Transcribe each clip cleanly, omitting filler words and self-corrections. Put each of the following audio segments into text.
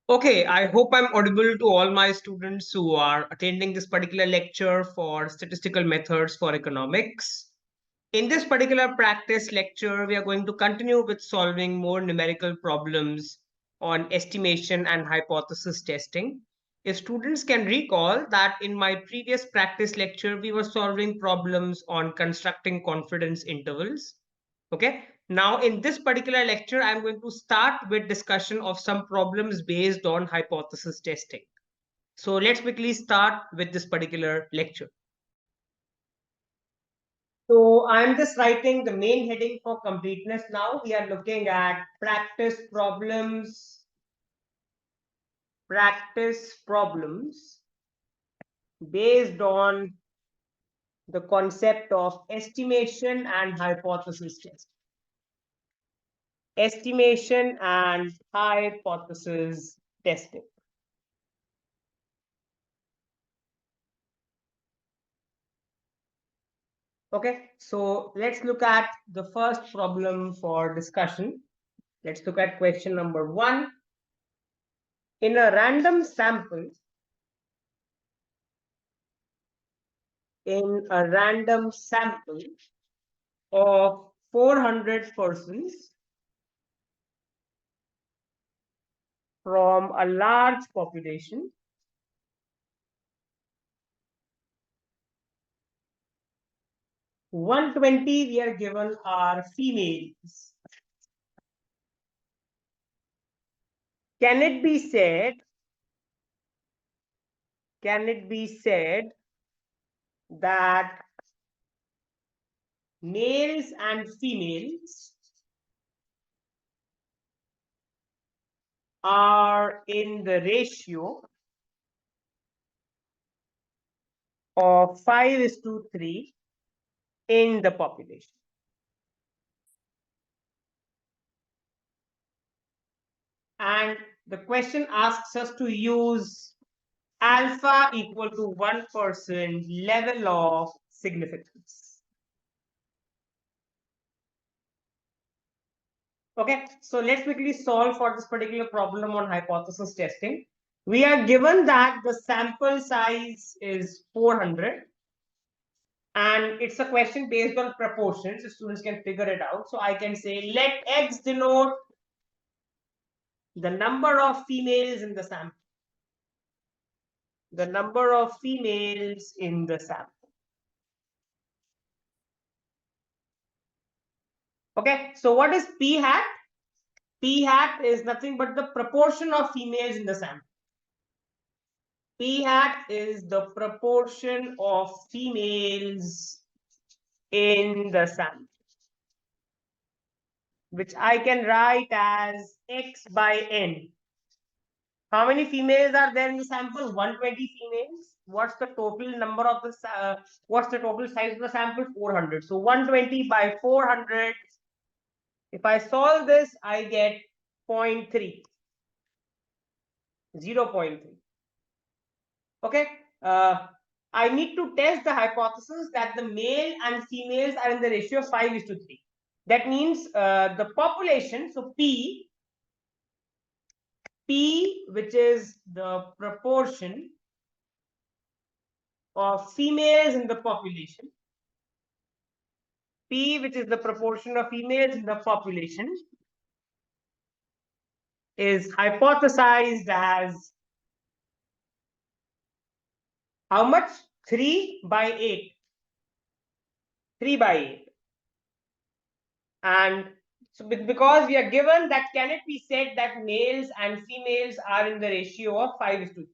Okay, I hope I'm audible to all my students who are attending this particular lecture for statistical methods for economics. In this particular practice lecture, we are going to continue with solving more numerical problems on estimation and hypothesis testing. If students can recall that in my previous practice lecture, we were solving problems on constructing confidence intervals. Okay. Now, in this particular lecture, I'm going to start with discussion of some problems based on hypothesis testing. So let's quickly start with this particular lecture. So I'm just writing the main heading for completeness now. We are looking at practice problems based on the concept of estimation and hypothesis testing. Estimation and hypothesis testing. Okay, so let's look at the first problem for discussion. Let's look at question number 1. In a random sample, of 400 persons from a large population, 120 we are given are females. Can it be said that males and females are in the ratio of 5:3 in the population? And the question asks us to use alpha equal to 1% level of significance. Okay, so let's quickly solve for this particular problem on hypothesis testing. We are given that the sample size is 400 and it's a question based on proportions, so students can figure it out. So I can say let X denote the number of females in the sample. The number of females in the sample. Okay, so what is P hat? P hat is nothing but the proportion of females in the sample. P hat is the proportion of females in the sample, which I can write as X by N. How many females are there in the sample? 120 females. What's the total number of the what's the total size of the sample? 400. So 120 by 400. If I solve this, I get 0.3. 0.3. Okay. I need to test the hypothesis that the male and females are in the ratio of 5:3. That means the population, so P, which is the proportion of females in the population, P, which is the proportion of females in the population, is hypothesized as how much? 3 by 8. 3 by 8. And so because we are given that, can it be said that males and females are in the ratio of 5:3?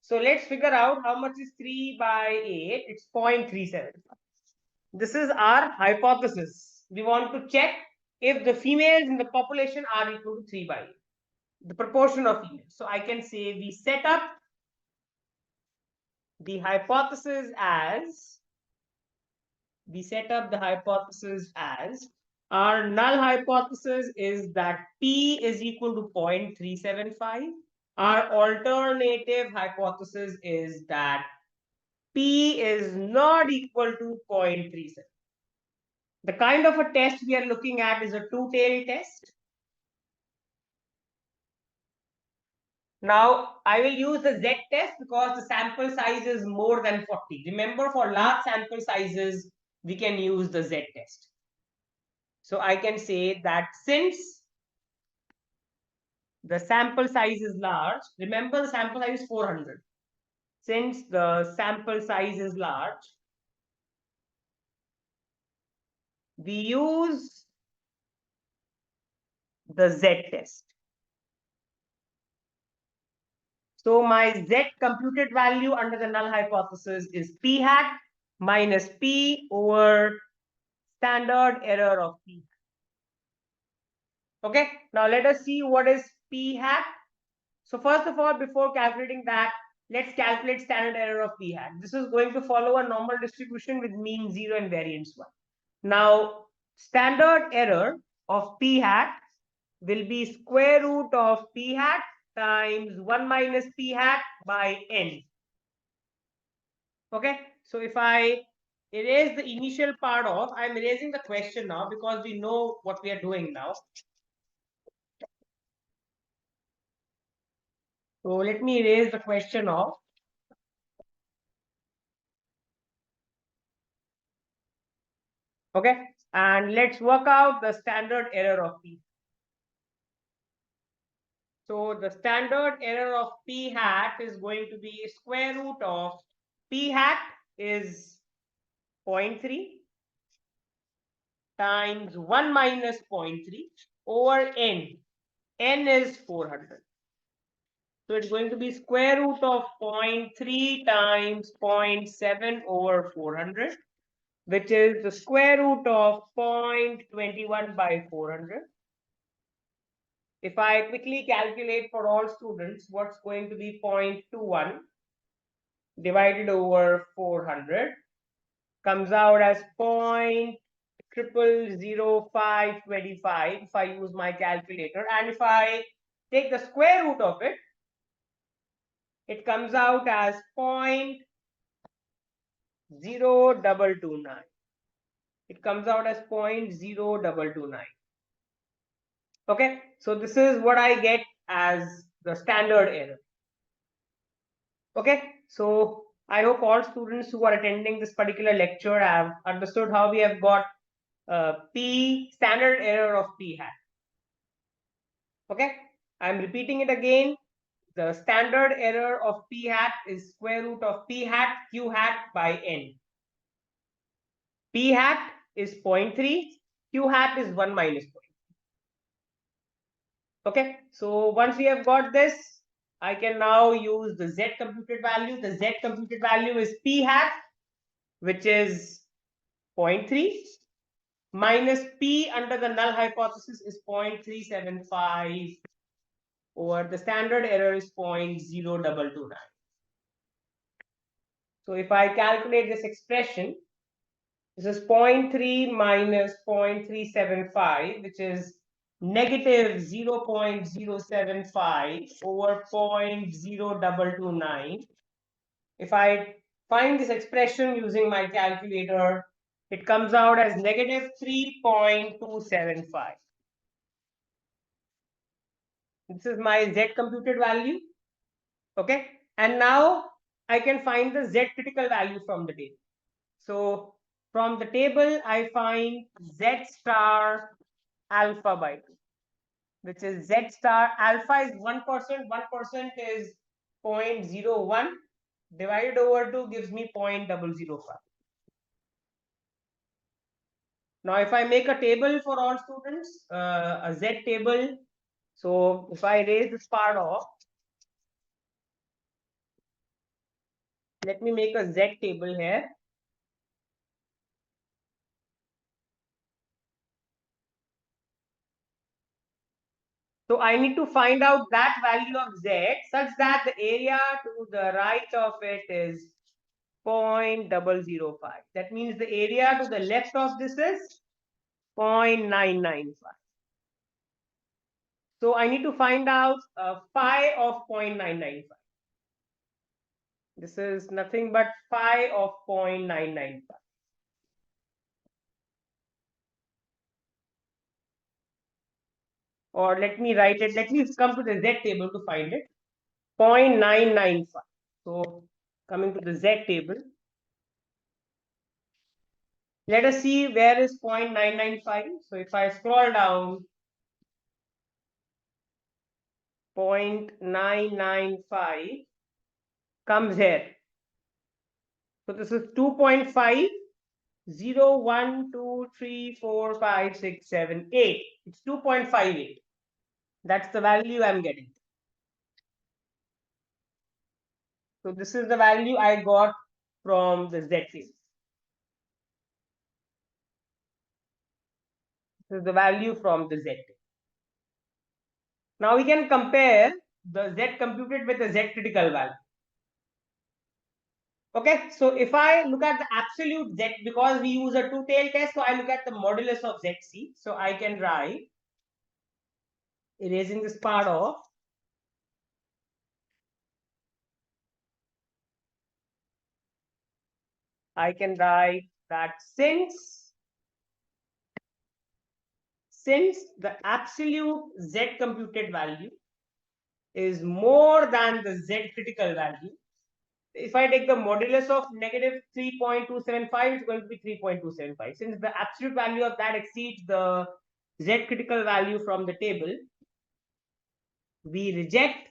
So let's figure out how much is 3 by 8. It's 0.37. This is our hypothesis. We want to check if the females in the population are equal to 3 by 8. The proportion of females. So I can say we set up the hypothesis as, our null hypothesis is that P is equal to 0.375. Our alternative hypothesis is that P is not equal to 0.37. The kind of a test we are looking at is a two-tailed test. Now I will use the Z test because the sample size is more than 40. Remember, for large sample sizes, we can use the Z test. So I can say that since the sample size is large, remember the sample size is 400. Since the sample size is large, we use the Z test. So my Z computed value under the null hypothesis is P hat minus P over standard error of P. Okay, now let us see what is P hat. So first of all, before calculating that, let's calculate standard error of P hat. This is going to follow a normal distribution with mean 0 and variance 1. Now, standard error of P hat will be square root of P hat times 1 minus P hat by n. Okay, so if I erase the initial part of, I'm erasing the question now because we know what we are doing now. So let me erase the question off. Okay, and let's work out the standard error of P. So the standard error of P hat is going to be square root of P hat is 0.3 times 1 minus 0.3 over n. N is 400. So it's going to be square root of 0.3 times 0.7 over 400, which is the square root of 0.21 by 400. If I quickly calculate for all students, what's going to be 0.21 divided over 400 comes out as 0.000525 if I use my calculator. And if I take the square root of it, it comes out as 0.0229. It comes out as 0.0229. Okay, so this is what I get as the standard error. Okay, so I hope all students who are attending this particular lecture have understood how we have got P standard error of P hat. Okay, I'm repeating it again. The standard error of P hat is square root of P hat Q hat by n. P hat is 0.3, Q hat is 1 minus 0.3. Okay, so once we have got this, I can now use the Z computed value. The Z computed value is P hat, which is 0.3 minus P under the null hypothesis is 0.375 over the standard error is 0.0229. So if I calculate this expression, this is 0.3 minus 0.375, which is negative 0.075 over 0.0229. If I find this expression using my calculator, it comes out as negative 3.275. This is my Z computed value. Okay, and now I can find the Z critical value from the table. So from the table, I find Z star alpha by 2, which is Z star alpha is 1%, 1% is 0.01 divided over 2 gives me 0.005. Now, if I make a table for all students, a Z table, so if I raise this part off, let me make a Z table here. So I need to find out that value of Z such that the area to the right of it is 0.005. That means the area to the left of this is 0.995. So I need to find out phi of 0.995. This is nothing but phi of 0.995. Or let me write it. Let me come to the Z table to find it. 0.995. So coming to the Z table, let us see where is 0.995. So if I scroll down, 0.995 comes here. So this is 2.5, 0, 1, 2, 3, 4, 5, 6, 7, 8. It's 2.58. That's the value I'm getting. So this is the value I got from the Z table. This is the value from the Z table. Now we can compare the Z computed with the Z critical value. Okay, so if I look at the absolute Z, because we use a two-tailed test, so I look at the modulus of ZC. So I can write, erasing this part off, I can write that since the absolute Z computed value is more than the Z critical value, if I take the modulus of negative 3.275, it's going to be 3.275. Since the absolute value of that exceeds the Z critical value from the table, we reject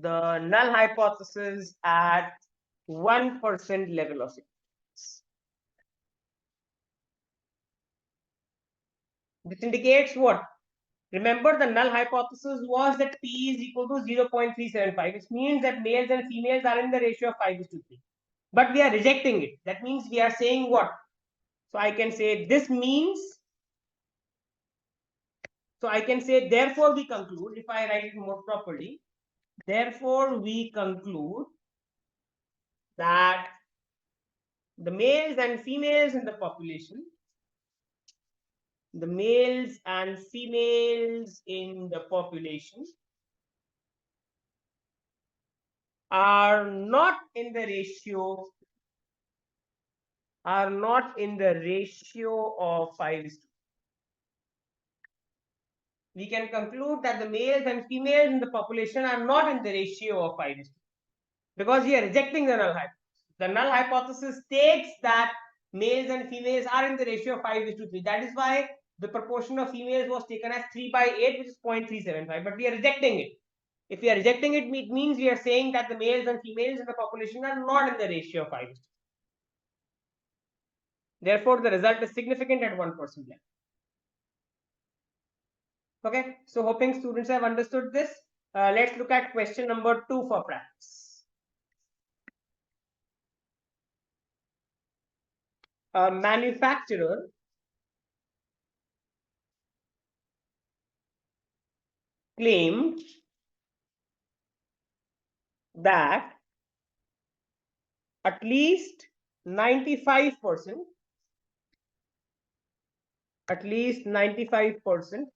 the null hypothesis at 1% level of significance. This indicates what? Remember, the null hypothesis was that P is equal to 0.375, which means that males and females are in the ratio of 5:3. But we are rejecting it. That means we are saying what? So I can say this means, so I can say, therefore we conclude, if I write it more properly, therefore we conclude that the males and females in the population, the males and females in the population are not in the ratio of 5:2. We can conclude that the males and females in the population are not in the ratio of 5:2, because we are rejecting the null hypothesis. The null hypothesis states that males and females are in the ratio of 5:3. That is why the proportion of females was taken as 3/8, which is 0.375. But we are rejecting it. If we are rejecting it, it means we are saying that the males and females in the population are not in the ratio of 5:2. Therefore, the result is significant at 1% level. Okay, so hoping students have understood this. Let's look at question number 2 for practice. A manufacturer claimed that at least 95%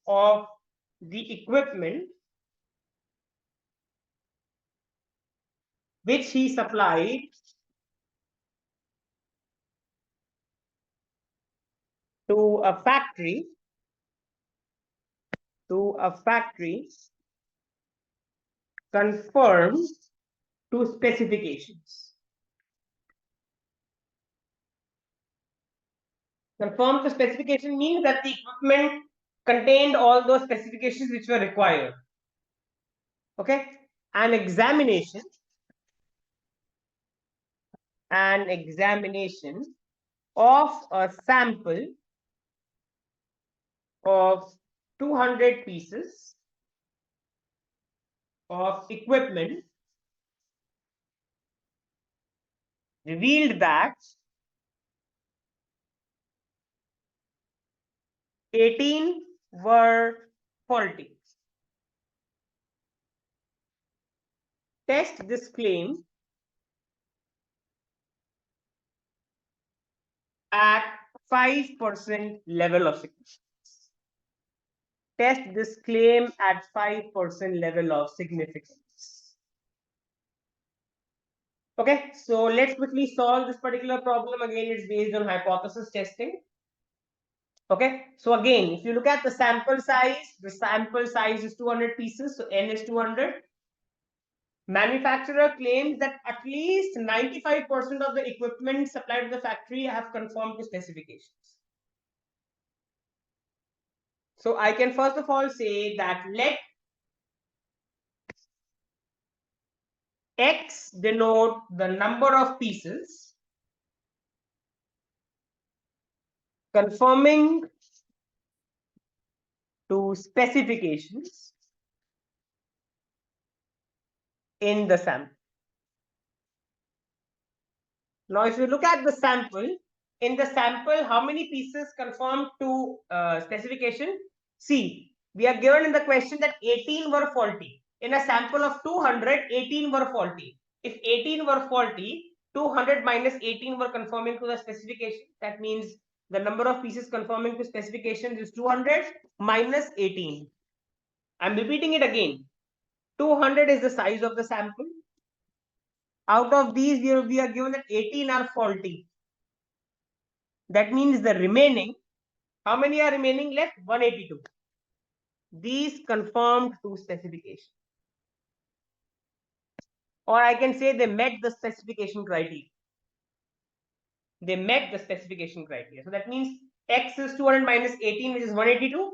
of the equipment which he supplied to a factory conforms to specifications. Conform to specification means that the equipment contained all those specifications which were required. Okay, an examination of a sample of 200 pieces of equipment revealed that 18 were faulty. Test this claim at 5% level of significance. Test this claim at 5% level of significance. Okay, so let's quickly solve this particular problem. Again, it's based on hypothesis testing. Okay, so again, if you look at the sample size is 200 pieces, so n is 200. Manufacturer claims that at least 95% of the equipment supplied to the factory have conformed to specifications. So I can first of all say that let X denote the number of pieces conforming to specifications in the sample. Now, if you look at the sample, in the sample, how many pieces conform to specification? See, we are given in the question that 18 were faulty. In a sample of 200, 18 were faulty. If 18 were faulty, 200 minus 18 were conforming to the specification. That means the number of pieces conforming to specifications is 200 minus 18. I'm repeating it again. 200 is the size of the sample. Out of these, we are given that 18 are faulty. That means the remaining, how many are remaining left? 182. These conformed to specification. Or I can say they met the specification criteria. They met the specification criteria. So that means X is 200 minus 18, which is 182.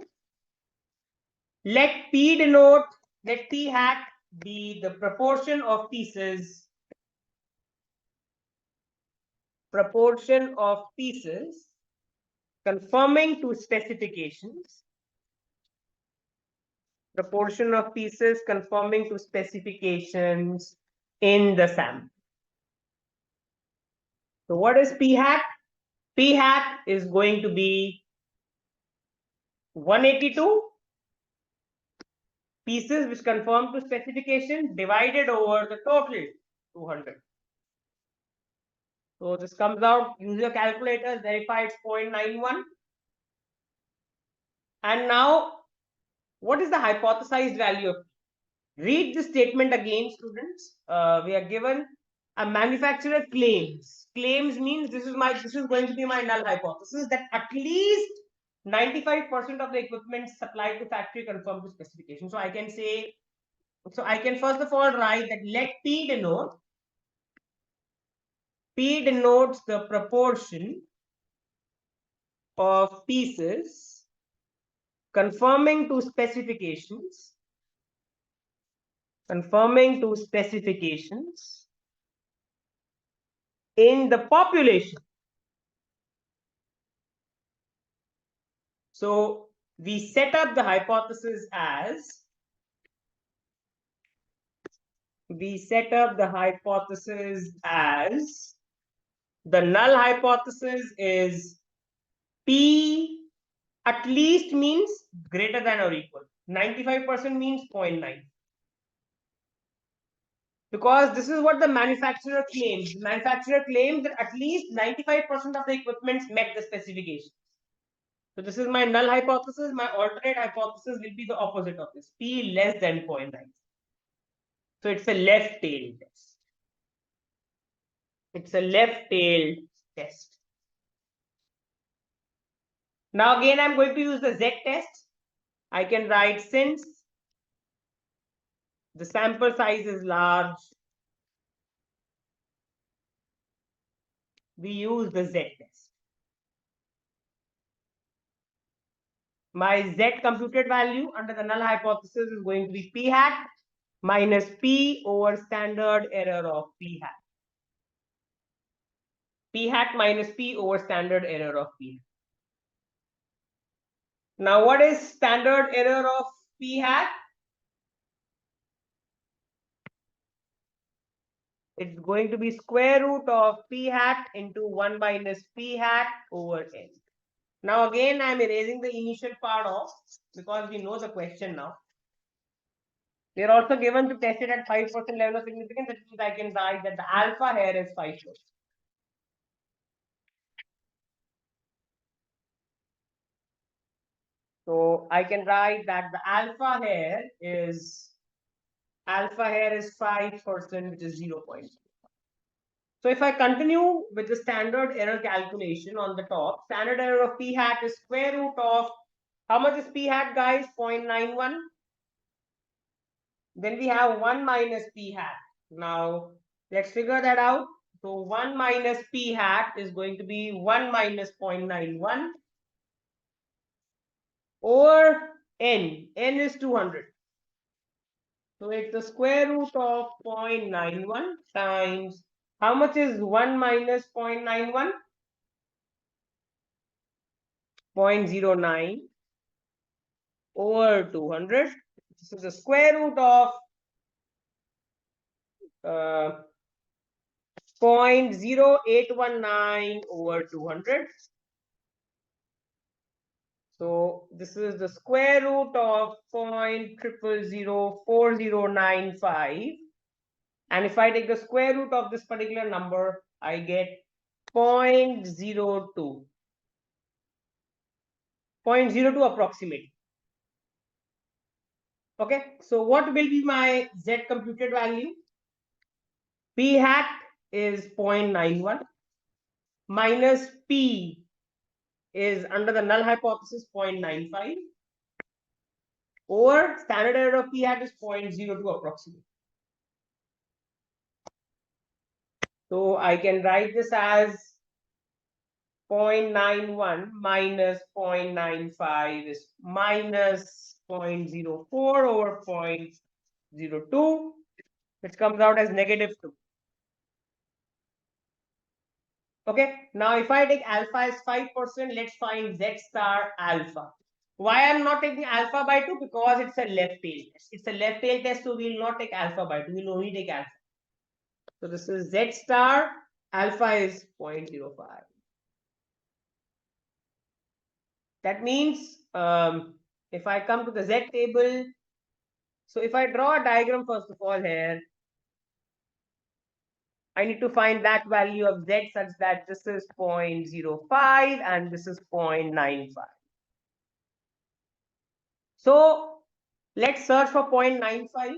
Let P denote, let P hat be the proportion of pieces conforming to specifications, proportion of pieces conforming to specifications in the sample. So what is P hat? P hat is going to be 182 pieces which conform to specification divided over the total 200. So this comes out, use your calculator, verify it's 0.91. And now, what is the hypothesized value of P? Read this statement again, students. We are given a manufacturer claims. Claims means this is going to be my null hypothesis that at least 95% of the equipment supplied to factory conform to specification. So I can say, so I can first of all write that let P denotes the proportion of pieces conforming to specifications in the population. So we set up the hypothesis as the null hypothesis is P at least means greater than or equal. 95% means 0.9. Because this is what the manufacturer claims. The manufacturer claims that at least 95% of the equipment met the specifications. So this is my null hypothesis. My alternate hypothesis will be the opposite of this, P less than 0.9. So it's a left-tailed test. It's a left-tailed test. Now again, I'm going to use the Z test. I can write since the sample size is large, we use the Z test. My Z computed value under the null hypothesis is going to be P hat minus P over standard error of P hat. P hat minus P over standard error of P hat. Now, what is standard error of P hat? It's going to be square root of P hat into 1 minus P hat over N. Now, again, I'm erasing the initial part off because we know the question now. We are also given to test it at 5% level of significance. That means I can write that the alpha here is 5%. So I can write that the alpha here is 5%, which is 0. So if I continue with the standard error calculation on the top, standard error of P hat is square root of, how much is P hat, guys? 0.91. Then we have 1 minus p hat. Now, let's figure that out. So 1 minus p hat is going to be 1 minus 0.91 over n. N is 200. So it's the square root of 0.91 times, how much is 1 minus 0.91? 0.09 over 200. This is the square root of 0.0819 over 200. So this is the square root of 0.004095. And if I take the square root of this particular number, I get 0.02. 0.02 approximately. Okay, so what will be my Z computed value? P hat is 0.91 minus P is under the null hypothesis 0.95 over standard error of P hat is 0.02 approximately. So I can write this as 0.91 minus 0.95 is minus 0.04 over 0.02, which comes out as -2. Okay, now if I take alpha as 5%, let's find Z star alpha. Why I'm not taking alpha by 2? Because it's a left tail test. It's a left tail test, so we will not take alpha by 2. We will only take alpha. So this is Z star, alpha is 0.05. That means if I come to the Z table, so if I draw a diagram first of all here, I need to find that value of Z such that this is 0.05 and this is 0.95. So let's search for 0.95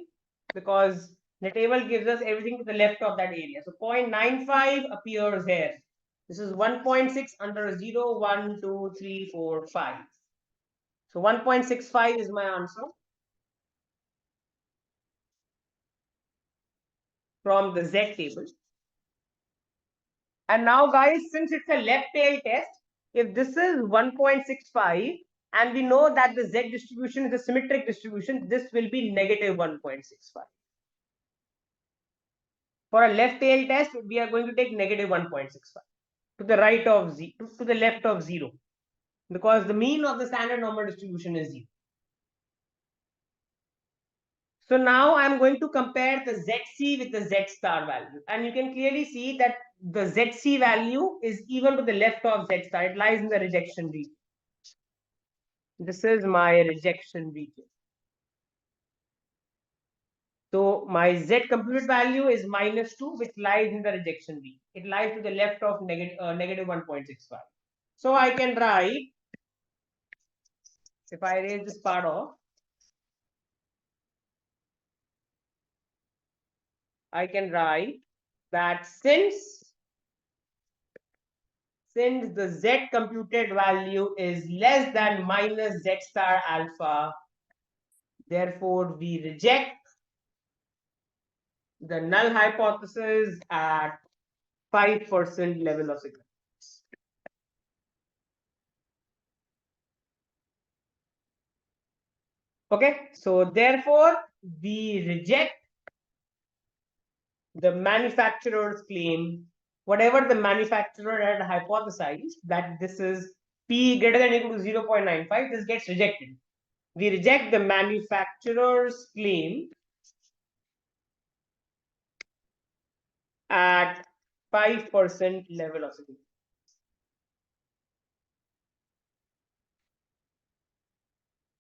because the table gives us everything to the left of that area. So 0.95 appears here. This is 1.6 under 0, 1, 2, 3, 4, 5. So 1.65 is my answer from the Z table. And now guys, since it's a left tail test, if this is 1.65 and we know that the Z distribution is a symmetric distribution, this will be negative 1.65. For a left tail test, we are going to take negative 1.65 to the right of z, to the left of 0, because the mean of the standard normal distribution is 0. So now I'm going to compare the ZC with the Z star value. And you can clearly see that the ZC value is even to the left of Z star. It lies in the rejection region. This is my rejection region. So my Z computed value is -2, which lies in the rejection region. It lies to the left of negative 1.65. So I can write, if I erase this part off, I can write that since the Z computed value is less than minus Z star alpha, therefore we reject the null hypothesis at 5% level of significance. Okay, so therefore we reject the manufacturer's claim, whatever the manufacturer had hypothesized that this is P greater than or equal to 0.95, this gets rejected. We reject the manufacturer's claim at 5% level of significance.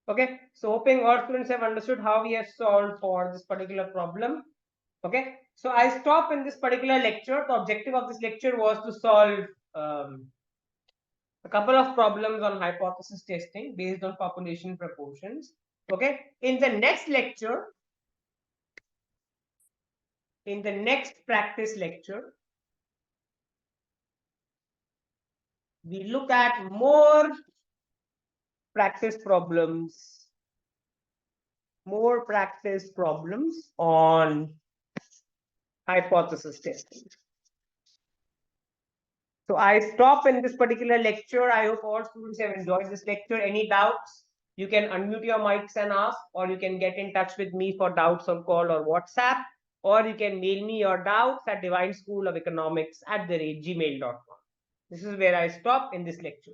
Okay, so hoping all students have understood how we have solved for this particular problem. Okay, so I stop in this particular lecture. The objective of this lecture was to solve a couple of problems on hypothesis testing based on population proportions. Okay, in the next lecture, in the next practice lecture, we look at more practice problems, more practice problems on hypothesis testing. So I stop in this particular lecture. I hope all students have enjoyed this lecture. Any doubts? You can unmute your mics and ask, or you can get in touch with me for doubts on call or WhatsApp, or you can mail me your doubts at divineschoolofeconomics@gmail.com. This is where I stop in this lecture.